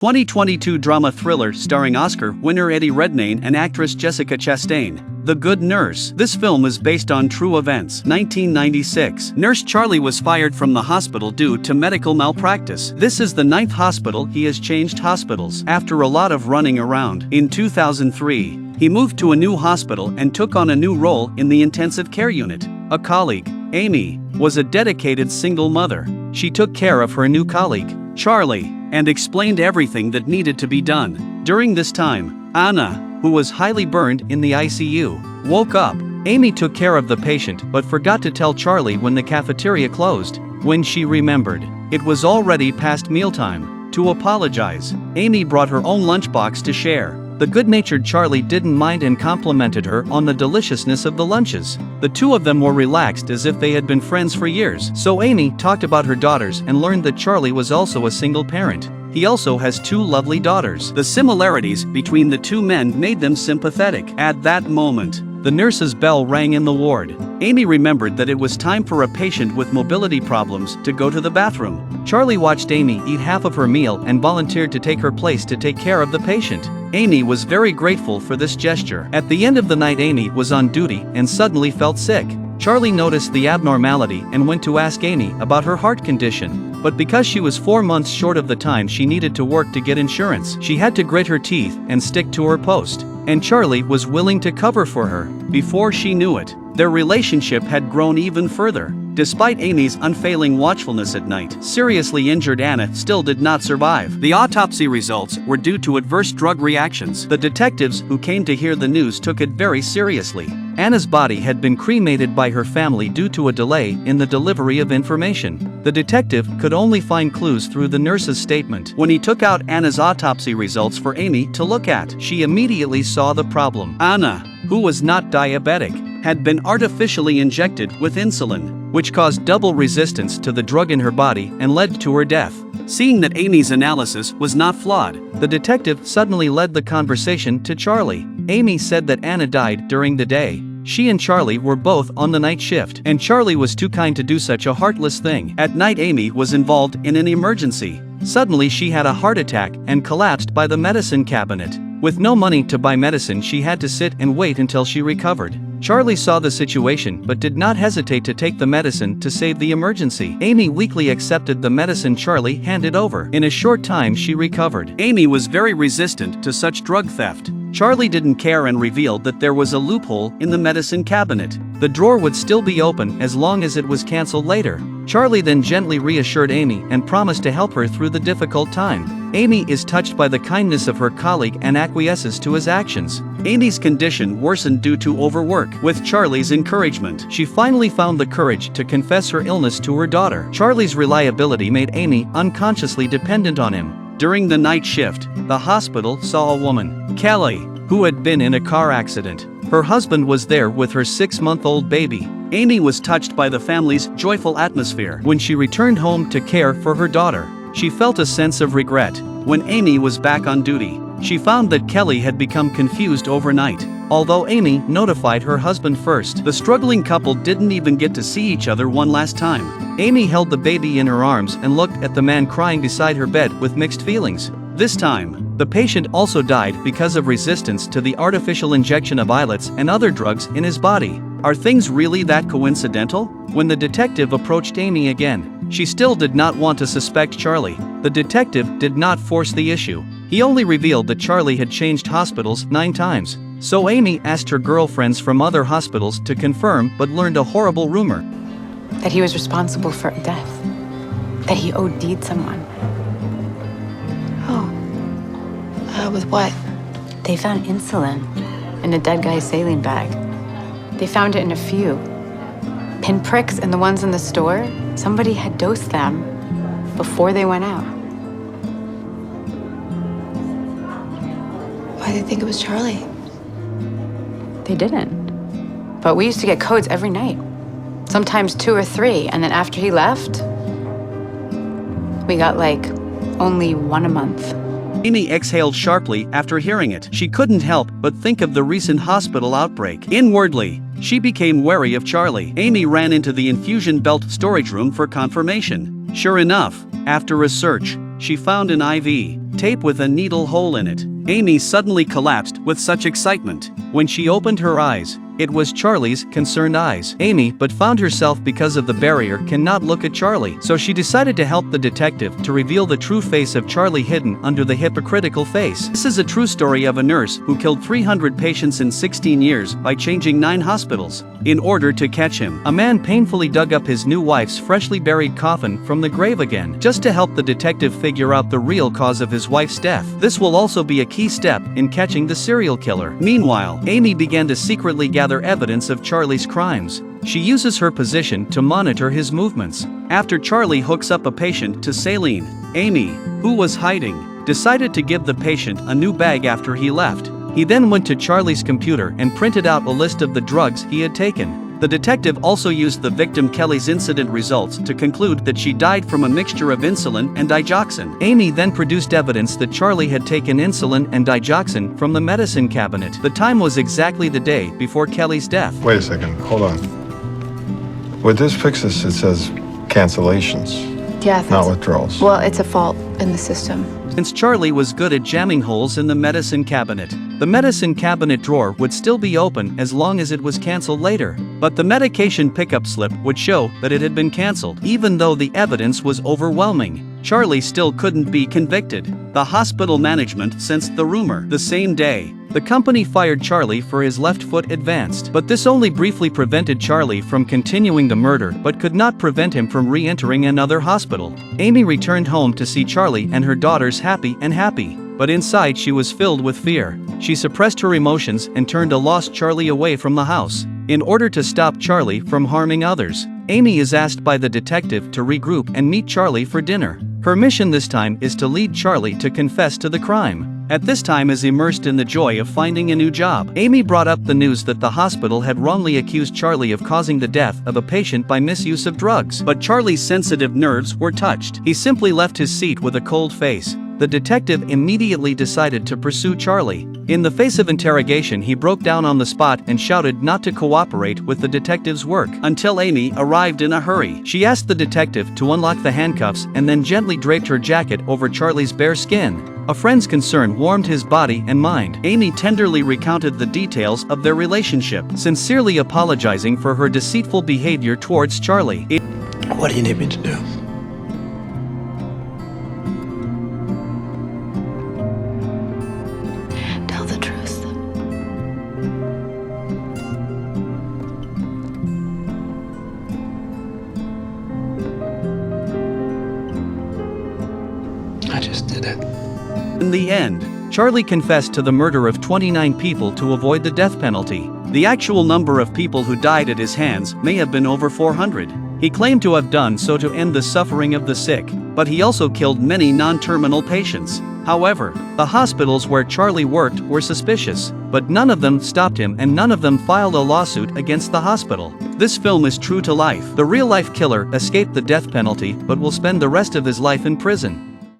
2022 drama thriller starring Oscar winner Eddie Redmayne and actress Jessica Chastain, The Good Nurse. This film is based on true events. 1996. Nurse Charlie was fired from the hospital due to medical malpractice. This is the 9th hospital he has changed hospitals after a lot of running around. In 2003, he moved to a new hospital and took on a new role in the intensive care unit. A colleague, Amy, was a dedicated single mother. She took care of her new colleague, Charlie, and explained everything that needed to be done. During this time, Anna, who was highly burned in the ICU, woke up. Amy took care of the patient but forgot to tell Charlie when the cafeteria closed. When she remembered, it was already past mealtime. To apologize, Amy brought her own lunchbox to share. The good-natured Charlie didn't mind and complimented her on the deliciousness of the lunches. The two of them were relaxed as if they had been friends for years. So Amy talked about her daughters and learned that Charlie was also a single parent. He also has 2 lovely daughters. The similarities between the two men made them sympathetic. At that moment, the nurse's bell rang in the ward. Amy remembered that it was time for a patient with mobility problems to go to the bathroom. Charlie watched Amy eat half of her meal and volunteered to take her place to take care of the patient. Amy was very grateful for this gesture. At the end of the night, Amy was on duty and suddenly felt sick. Charlie noticed the abnormality and went to ask Amy about her heart condition. But because she was 4 months short of the time she needed to work to get insurance, she had to grit her teeth and stick to her post. And Charlie was willing to cover for her. Before she knew it, their relationship had grown even further. Despite Amy's unfailing watchfulness at night, seriously injured Anna still did not survive. The autopsy results were due to adverse drug reactions. The detectives who came to hear the news took it very seriously. Anna's body had been cremated by her family due to a delay in the delivery of information. The detective could only find clues through the nurse's statement. When he took out Anna's autopsy results for Amy to look at, she immediately saw the problem. Anna, who was not diabetic, had been artificially injected with insulin, which caused double resistance to the drug in her body and led to her death. Seeing that Amy's analysis was not flawed, the detective suddenly led the conversation to Charlie. Amy said that Anna died during the day. She and Charlie were both on the night shift, and Charlie was too kind to do such a heartless thing. At night, Amy was involved in an emergency. Suddenly she had a heart attack and collapsed by the medicine cabinet. With no money to buy medicine, she had to sit and wait until she recovered. Charlie saw the situation but did not hesitate to take the medicine to save the emergency. Amy weakly accepted the medicine Charlie handed over. In a short time she recovered. Amy was very resistant to such drug theft. Charlie didn't care and revealed that there was a loophole in the medicine cabinet. The drawer would still be open as long as it was cancelled later. Charlie then gently reassured Amy and promised to help her through the difficult time. Amy is touched by the kindness of her colleague and acquiesces to his actions. Amy's condition worsened due to overwork. With Charlie's encouragement, she finally found the courage to confess her illness to her daughter. Charlie's reliability made Amy unconsciously dependent on him. During the night shift, the hospital saw a woman, Kelly, who had been in a car accident. Her husband was there with her 6-month-old baby. Amy was touched by the family's joyful atmosphere. When she returned home to care for her daughter, she felt a sense of regret. When Amy was back on duty, she found that Kelly had become confused overnight. Although Amy notified her husband first, the struggling couple didn't even get to see each other one last time. Amy held the baby in her arms and looked at the man crying beside her bed with mixed feelings. This time, the patient also died because of resistance to the artificial injection of islets and other drugs in his body. Are things really that coincidental? When the detective approached Amy again, she still did not want to suspect Charlie. The detective did not force the issue. He only revealed that Charlie had changed hospitals 9 times. So Amy asked her girlfriends from other hospitals to confirm but learned a horrible rumor. That he was responsible for death. That he OD'd someone. With what? They found insulin in a dead guy's saline bag. They found it in a few pinpricks and the ones in the store. Somebody had dosed them before they went out. Why did they think it was Charlie? They didn't. But we used to get codes every night. Sometimes 2 or 3, and then after he left, we got like only 1 a month. Amy exhaled sharply after hearing it. She couldn't help but think of the recent hospital outbreak. Inwardly, she became wary of Charlie. Amy ran into the infusion belt storage room for confirmation. Sure enough, after a search, she found an IV. tape with a needle hole in it. Amy suddenly collapsed with such excitement. When she opened her eyes, it was Charlie's concerned eyes. Amy, but found herself because of the barrier, cannot look at Charlie. So she decided to help the detective to reveal the true face of Charlie hidden under the hypocritical face. This is a true story of a nurse who killed 300 patients in 16 years by changing 9 hospitals. In order to catch him, a man painfully dug up his new wife's freshly buried coffin from the grave again, just to help the detective figure out the real cause of his wife's death. This will also be a key step in catching the serial killer. Meanwhile, Amy began to secretly gather evidence of Charlie's crimes. She uses her position to monitor his movements. After Charlie hooks up a patient to saline, Amy, who was hiding, decided to give the patient a new bag after he left. He then went to Charlie's computer and printed out a list of the drugs he had taken. The detective also used the victim Kelly's incident results to conclude that she died from a mixture of insulin and digoxin. Amy then produced evidence that Charlie had taken insulin and digoxin from the medicine cabinet. The time was exactly the day before Kelly's death. Wait a second, hold on. With this Pixis, it says cancellations, Yeah, not withdrawals. Well, it's a fault in the system. Since Charlie was good at jamming holes in the medicine cabinet, the medicine cabinet drawer would still be open as long as it was canceled later. But the medication pickup slip would show that it had been canceled. Even though the evidence was overwhelming, Charlie still couldn't be convicted. The hospital management sensed the rumor. The same day, the company fired Charlie for his left foot advanced. But this only briefly prevented Charlie from continuing the murder, but could not prevent him from re-entering another hospital. Amy returned home to see Charlie and her daughters happy. But inside she was filled with fear. She suppressed her emotions and turned a lost Charlie away from the house. In order to stop Charlie from harming others, Amy is asked by the detective to regroup and meet Charlie for dinner. Her mission this time is to lead Charlie to confess to the crime. At this time is immersed in the joy of finding a new job. Amy brought up the news that the hospital had wrongly accused Charlie of causing the death of a patient by misuse of drugs. But Charlie's sensitive nerves were touched. He simply left his seat with a cold face. The detective immediately decided to pursue Charlie. In the face of interrogation, he broke down on the spot and shouted not to cooperate with the detective's work, until Amy arrived in a hurry. She asked the detective to unlock the handcuffs and then gently draped her jacket over Charlie's bare skin. A friend's concern warmed his body and mind. Amy tenderly recounted the details of their relationship, sincerely apologizing for her deceitful behavior towards Charlie. What do you need me to do? Tell the truth. I just did it. In the end, Charlie confessed to the murder of 29 people to avoid the death penalty. The actual number of people who died at his hands may have been over 400. He claimed to have done so to end the suffering of the sick, but he also killed many non-terminal patients. However, the hospitals where Charlie worked were suspicious, but none of them stopped him and none of them filed a lawsuit against the hospital. This film is true to life. The real-life killer escaped the death penalty but will spend the rest of his life in prison.